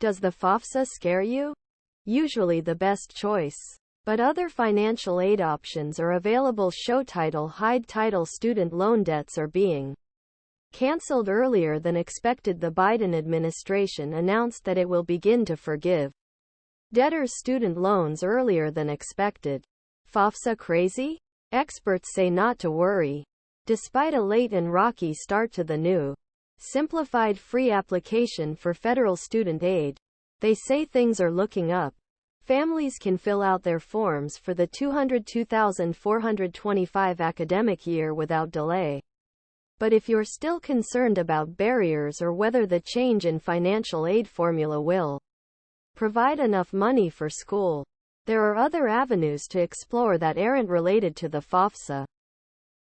Does the FAFSA scare you? Usually the best choice. But other financial aid options are available. Show title, hide title. Student loan debts are being canceled earlier than expected. The Biden administration announced that it will begin to forgive debtors' student loans earlier than expected. FAFSA crazy? Experts say not to worry. Despite a late and rocky start to the new simplified free application for federal student aid, they say things are looking up. Families can fill out their forms for the 202,425 academic year without delay. But if you're still concerned about barriers or whether the change in financial aid formula will provide enough money for school, there are other avenues to explore that aren't related to the FAFSA.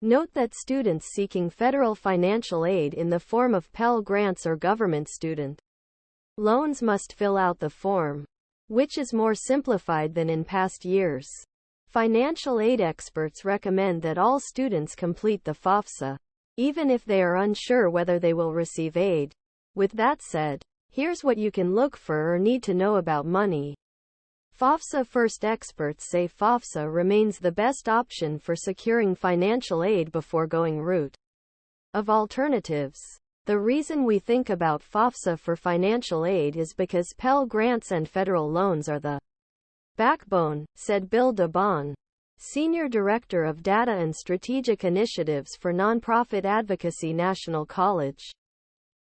Note that students seeking federal financial aid in the form of Pell Grants or government student loans must fill out the form, which is more simplified than in past years. Financial aid experts recommend that all students complete the FAFSA, even if they are unsure whether they will receive aid. With that said, here's what you can look for or need to know about money. FAFSA first. Experts say FAFSA remains the best option for securing financial aid before going route of alternatives. The reason we think about FAFSA for financial aid is because Pell Grants and federal loans are the backbone, said Bill DeBaun, Senior Director of Data and Strategic Initiatives for Nonprofit Advocacy, National College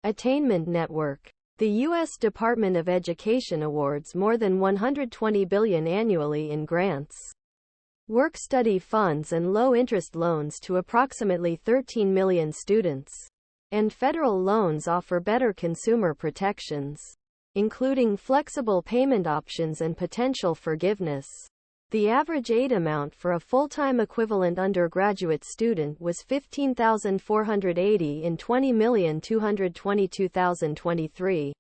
Attainment Network. The U.S. Department of Education awards more than $120 billion annually in grants, work-study funds and low-interest loans to approximately 13 million students. And federal loans offer better consumer protections, including flexible payment options and potential forgiveness. The average aid amount for a full-time equivalent undergraduate student was $15,480 in 20,222,023.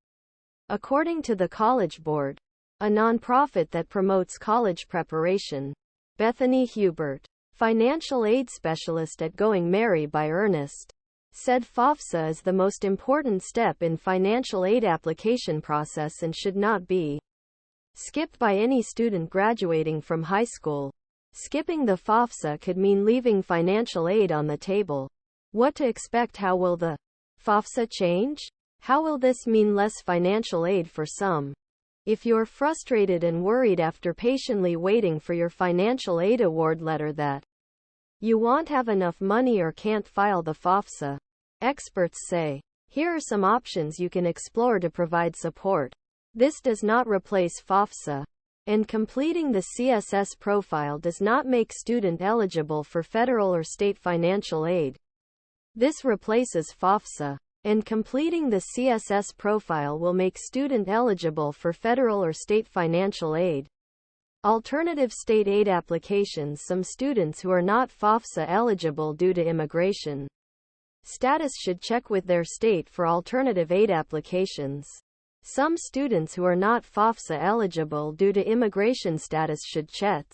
According to the College Board, a nonprofit that promotes college preparation. Bethany Hubert, financial aid specialist at Going Merry by Earnest, said FAFSA is the most important step in financial aid application process and should not be skipped by any student graduating from high school. Skipping the FAFSA could mean leaving financial aid on the table. What to expect? How will the FAFSA change? How will this mean less financial aid for some? If you're frustrated and worried after patiently waiting for your financial aid award letter that you won't have enough money or can't file the FAFSA, experts say, here are some options you can explore to provide support. This does not replace FAFSA, and completing the CSS profile does not make student eligible for federal or state financial aid. This replaces FAFSA, and completing the CSS profile will make student eligible for federal or state financial aid. Alternative state aid applications. Some students who are not FAFSA eligible due to immigration status should check with their state for alternative aid applications. Some students who are not FAFSA eligible due to immigration status should check